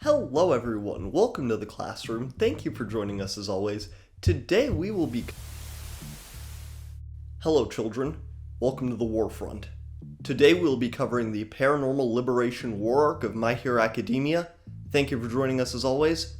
Hello everyone, welcome to the classroom. Thank you for joining us as always. Today we will be... Hello children, welcome to the Warfront. Today we'll be covering the Paranormal Liberation War arc of My Hero Academia. Thank you for joining us as always.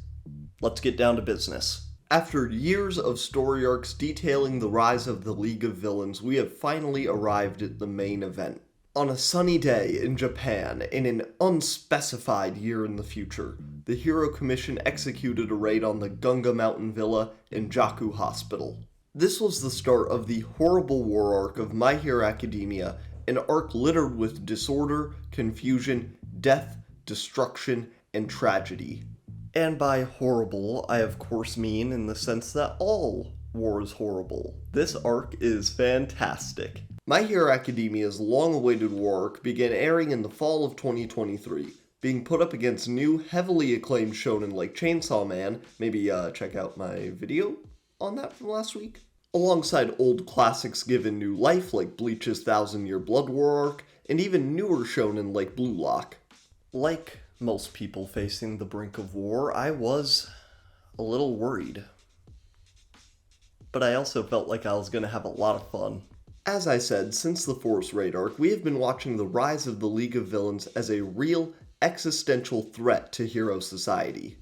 Let's get down to business. After years of story arcs detailing the rise of the League of Villains, we have finally arrived at the main event. On a sunny day in Japan, in an unspecified year in the future, the Hero Commission executed a raid on the Gunga Mountain Villa and Jaku Hospital. This was the start of the horrible war arc of My Hero Academia, an arc littered with disorder, confusion, death, destruction, and tragedy. And by horrible, I of course mean in the sense that all war is horrible. This arc is fantastic. My Hero Academia's long-awaited war arc began airing in the fall of 2023, being put up against new, heavily acclaimed shonen like Chainsaw Man, maybe check out my video on that from last week, alongside old classics given new life like Bleach's 1000-Year Blood War arc, and even newer shonen like Blue Lock. Like most people facing the brink of war, I was a little worried. But I also felt like I was going to have a lot of fun. As I said, since the Force Raid arc, we have been watching the rise of the League of Villains as a real, existential threat to hero society.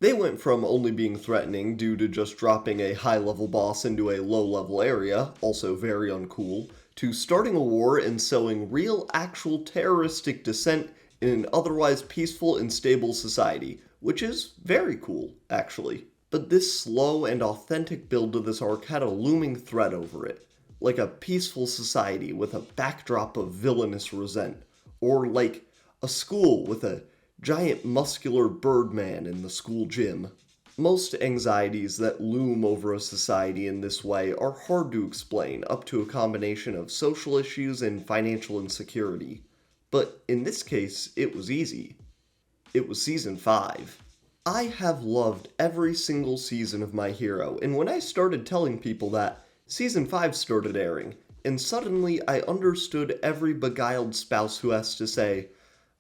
They went from only being threatening due to just dropping a high-level boss into a low-level area, also very uncool, to starting a war and sowing real, actual terroristic dissent in an otherwise peaceful and stable society, which is very cool, actually. But this slow and authentic build to this arc had a looming threat over it. Like a peaceful society with a backdrop of villainous resent, or like a school with a giant muscular birdman in the school gym. Most anxieties that loom over a society in this way are hard to explain, up to a combination of social issues and financial insecurity. But in this case, it was easy. It was Season 5. I have loved every single season of My Hero, and when I started telling people that, Season 5 started airing, and suddenly I understood every beguiled spouse who has to say,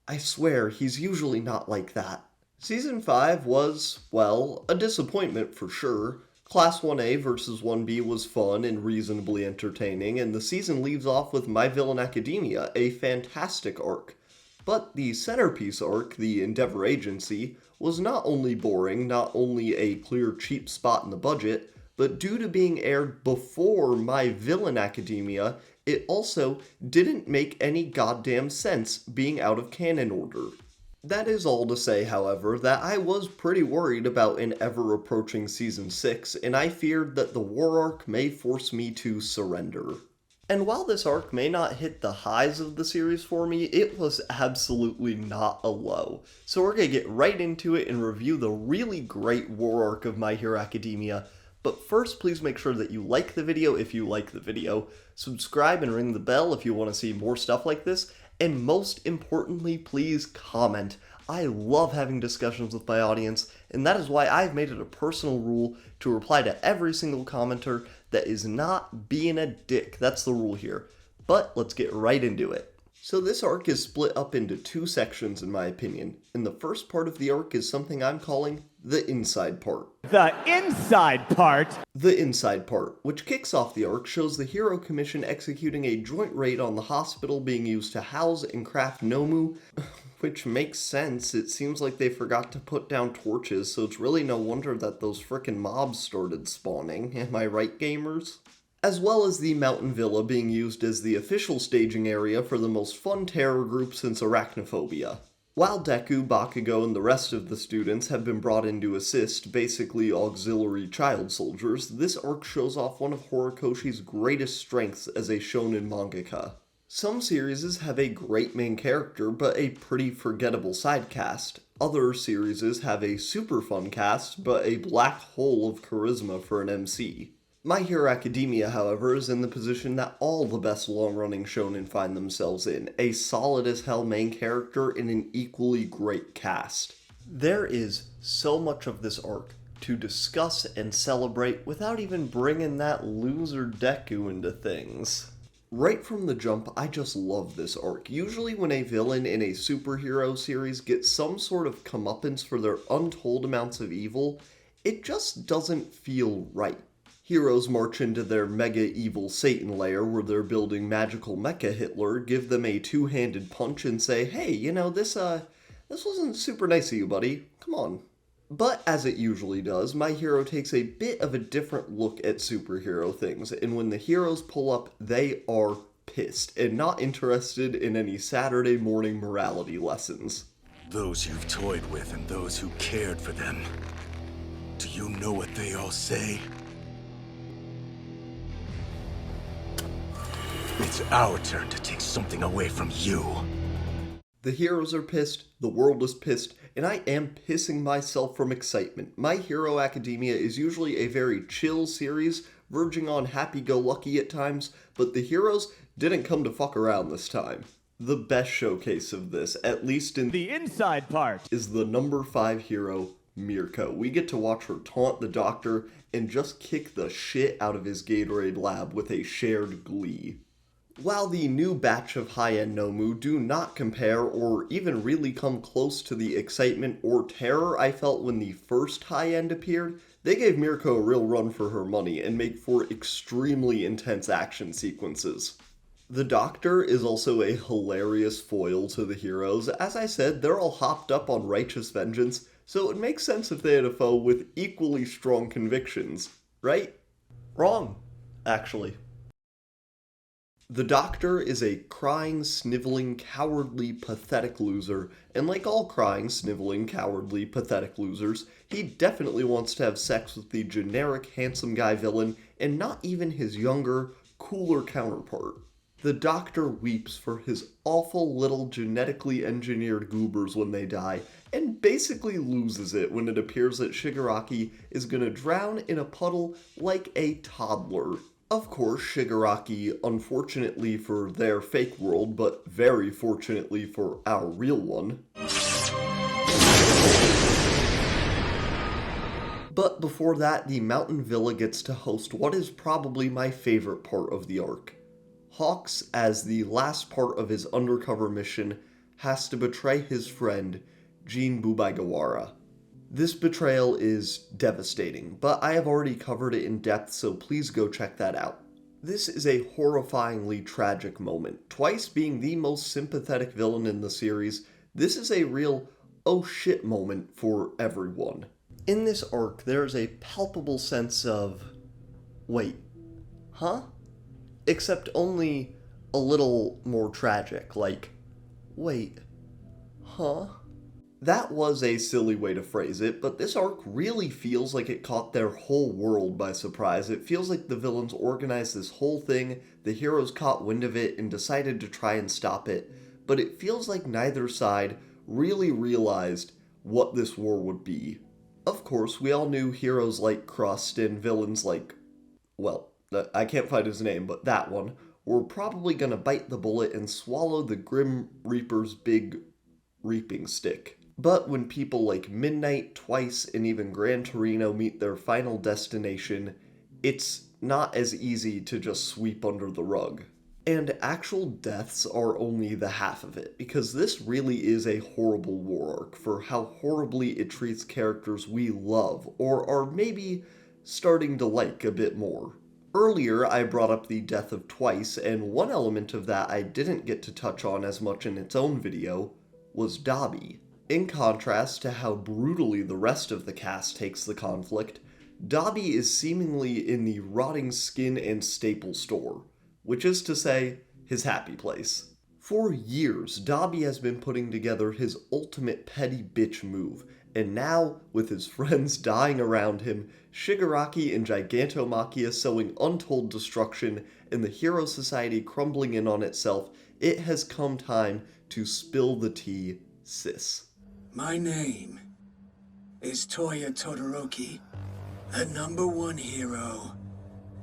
"I swear, he's usually not like that." Season 5 was, well, a disappointment for sure. Class 1A versus 1B was fun and reasonably entertaining, and the season leaves off with My Villain Academia, a fantastic arc. But the centerpiece arc, the Endeavor Agency, was not only boring, not only a clear cheap spot in the budget, but due to being aired before My Villain Academia, it also didn't make any goddamn sense being out of canon order. That is all to say, however, that I was pretty worried about an ever-approaching Season 6, and I feared that the war arc may force me to surrender. And while this arc may not hit the highs of the series for me, it was absolutely not a low. So we're gonna get right into it and review the really great war arc of My Hero Academia. But first, please make sure that you like the video if you like the video, subscribe and ring the bell if you want to see more stuff like this, and most importantly, please comment. I love having discussions with my audience, and that is why I've made it a personal rule to reply to every single commenter that is not being a dick. That's the rule here. But let's get right into it. So this arc is split up into two sections in my opinion, and the first part of the arc is something I'm calling the inside part. The inside part? The inside part, which kicks off the arc, shows the Hero Commission executing a joint raid on the hospital being used to house and craft Nomu, which makes sense. It seems like they forgot to put down torches, so it's really no wonder that those frickin' mobs started spawning. Am I right, gamers? As well as the Mountain Villa being used as the official staging area for the most fun terror group since Arachnophobia. While Deku, Bakugo, and the rest of the students have been brought in to assist, basically auxiliary child soldiers, this arc shows off one of Horikoshi's greatest strengths as a shonen mangaka. Some series have a great main character, but a pretty forgettable side cast. Other series have a super fun cast, but a black hole of charisma for an MC. My Hero Academia, however, is in the position that all the best long-running shonen find themselves in, a solid-as-hell main character and an equally great cast. There is so much of this arc to discuss and celebrate without even bringing that loser Deku into things. Right from the jump, I just love this arc. Usually when a villain in a superhero series gets some sort of comeuppance for their untold amounts of evil, it just doesn't feel right. Heroes march into their mega evil Satan lair where they're building magical mecha Hitler, give them a two-handed punch and say, hey, this wasn't super nice of you, buddy. Come on. But as it usually does, My Hero takes a bit of a different look at superhero things, and when the heroes pull up, they are pissed and not interested in any Saturday morning morality lessons. Those you've toyed with and those who cared for them. Do you know what they all say? It's our turn to take something away from you. The heroes are pissed, the world is pissed, and I am pissing myself from excitement. My Hero Academia is usually a very chill series, verging on happy-go-lucky at times, but the heroes didn't come to fuck around this time. The best showcase of this, at least in The inside part. is the number 5 hero, Mirko. We get to watch her taunt the Doctor and just kick the shit out of his Gatorade lab with a shared glee. While the new batch of high-end Nomu do not compare or even really come close to the excitement or terror I felt when the first high-end appeared, they gave Mirko a real run for her money and make for extremely intense action sequences. The Doctor is also a hilarious foil to the heroes. As I said, they're all hopped up on righteous vengeance, so it makes sense if they had a foe with equally strong convictions, right? Wrong, actually. The Doctor is a crying, sniveling, cowardly, pathetic loser, and like all crying, sniveling, cowardly, pathetic losers, he definitely wants to have sex with the generic handsome guy villain and not even his younger, cooler counterpart. The Doctor weeps for his awful little genetically engineered goobers when they die, and basically loses it when it appears that Shigaraki is gonna drown in a puddle like a toddler. Of course, Shigaraki, unfortunately for their fake world, but very fortunately for our real one. But before that, the Mountain Villa gets to host what is probably my favorite part of the arc. Hawks, as the last part of his undercover mission, has to betray his friend, Jin Bubaigawara. This betrayal is devastating, but I have already covered it in depth, so please go check that out. This is a horrifyingly tragic moment. Twice being the most sympathetic villain in the series, this is a real oh shit moment for everyone. In this arc, there is a palpable sense of, wait, huh? Except only a little more tragic, like, wait, huh? That was a silly way to phrase it, but this arc really feels like it caught their whole world by surprise. It feels like the villains organized this whole thing, the heroes caught wind of it and decided to try and stop it, but it feels like neither side really realized what this war would be. Of course, we all knew heroes like Crust and villains like, well, I can't find his name, but that one, were probably gonna bite the bullet and swallow the Grim Reaper's big reaping stick. But when people like Midnight, Twice, and even Gran Torino meet their final destination, it's not as easy to just sweep under the rug. And actual deaths are only the half of it, because this really is a horrible war arc for how horribly it treats characters we love, or are maybe starting to like a bit more. Earlier, I brought up the death of Twice, and one element of that I didn't get to touch on as much in its own video was Dobby. In contrast to how brutally the rest of the cast takes the conflict, Dobby is seemingly in the rotting skin and staple store, which is to say, his happy place. For years, Dobby has been putting together his ultimate petty bitch move, and now, with his friends dying around him, Shigaraki and Gigantomachia sowing untold destruction, and the Hero Society crumbling in on itself, it has come time to spill the tea, sis. My name is Toya Todoroki. The #1 hero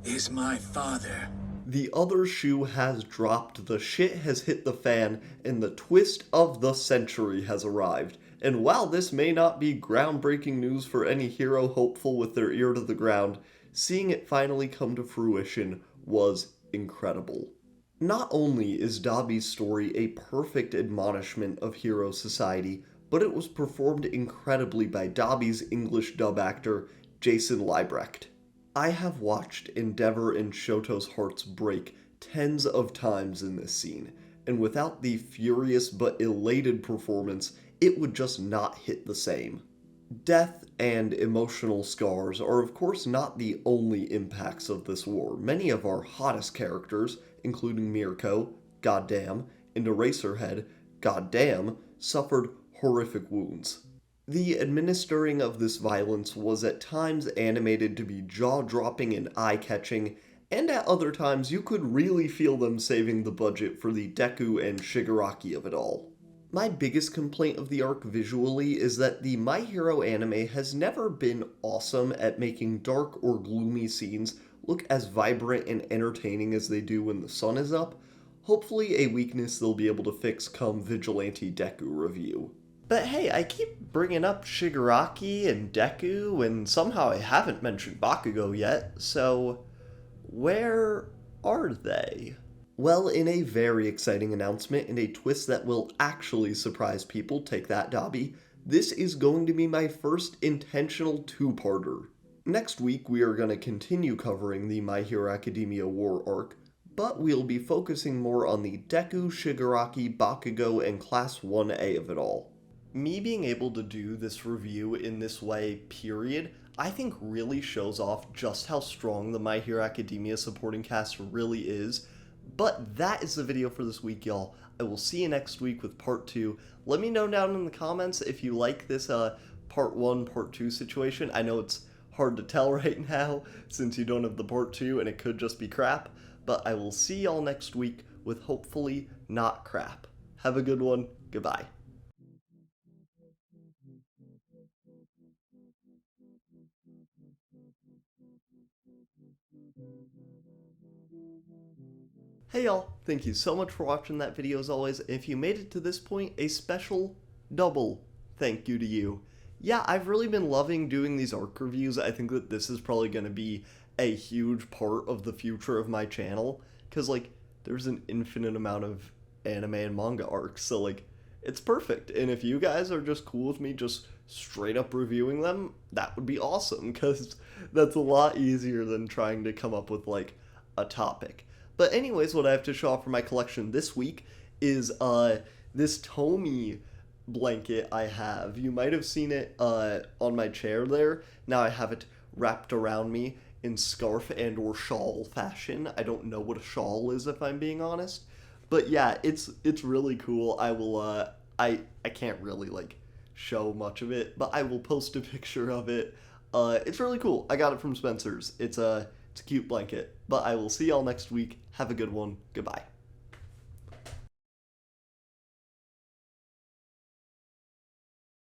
is my father. The other shoe has dropped, the shit has hit the fan, and the twist of the century has arrived. And while this may not be groundbreaking news for any hero hopeful with their ear to the ground, seeing it finally come to fruition was incredible. Not only is Dobby's story a perfect admonishment of hero society, but it was performed incredibly by Dobby's English dub actor, Jason Liebrecht. I have watched Endeavor and Shoto's hearts break tens of times in this scene, and without the furious but elated performance, it would just not hit the same. Death and emotional scars are of course not the only impacts of this war. Many of our hottest characters, including Mirko, goddamn, and Eraserhead, goddamn, suffered horrific wounds. The administering of this violence was at times animated to be jaw-dropping and eye-catching, and at other times you could really feel them saving the budget for the Deku and Shigaraki of it all. My biggest complaint of the arc visually is that the My Hero anime has never been awesome at making dark or gloomy scenes look as vibrant and entertaining as they do when the sun is up. Hopefully a weakness they'll be able to fix come Vigilante Deku review. But hey, I keep bringing up Shigaraki and Deku, and somehow I haven't mentioned Bakugo yet, so where are they? Well, in a very exciting announcement and a twist that will actually surprise people, take that, Dobby, this is going to be my first intentional two-parter. Next week, we are going to continue covering the My Hero Academia War arc, but we'll be focusing more on the Deku, Shigaraki, Bakugo, and Class 1A of it all. Me being able to do this review in this way, period, I think really shows off just how strong the My Hero Academia supporting cast really is. But that is the video for this week, y'all. I will see you next week with part 2. Let me know down in the comments if you like this part 1, part 2 situation. I know it's hard to tell right now since you don't have the part 2 and it could just be crap. But I will see y'all next week with hopefully not crap. Have a good one. Goodbye. Hey y'all, thank you so much for watching that video as always. If you made it to this point, a special double thank you to you. Yeah, I've really been loving doing these arc reviews. I think that this is probably going to be a huge part of the future of my channel, because like there's an infinite amount of anime and manga arcs, so like it's perfect. And if you guys are just cool with me just straight up reviewing them, that would be awesome, because that's a lot easier than trying to come up with like a topic. But anyways, what I have to show off for my collection this week is this Tomy blanket I have. You might have seen it on my chair there. Now I have it wrapped around me in scarf and or shawl fashion. I don't know what a shawl is, if I'm being honest. But yeah, it's really cool. I will I can't really like show much of it, but I will post a picture of it. It's really cool. I got it from Spencer's. It's a cute blanket. But I will see y'all next week. Have a good one. Goodbye.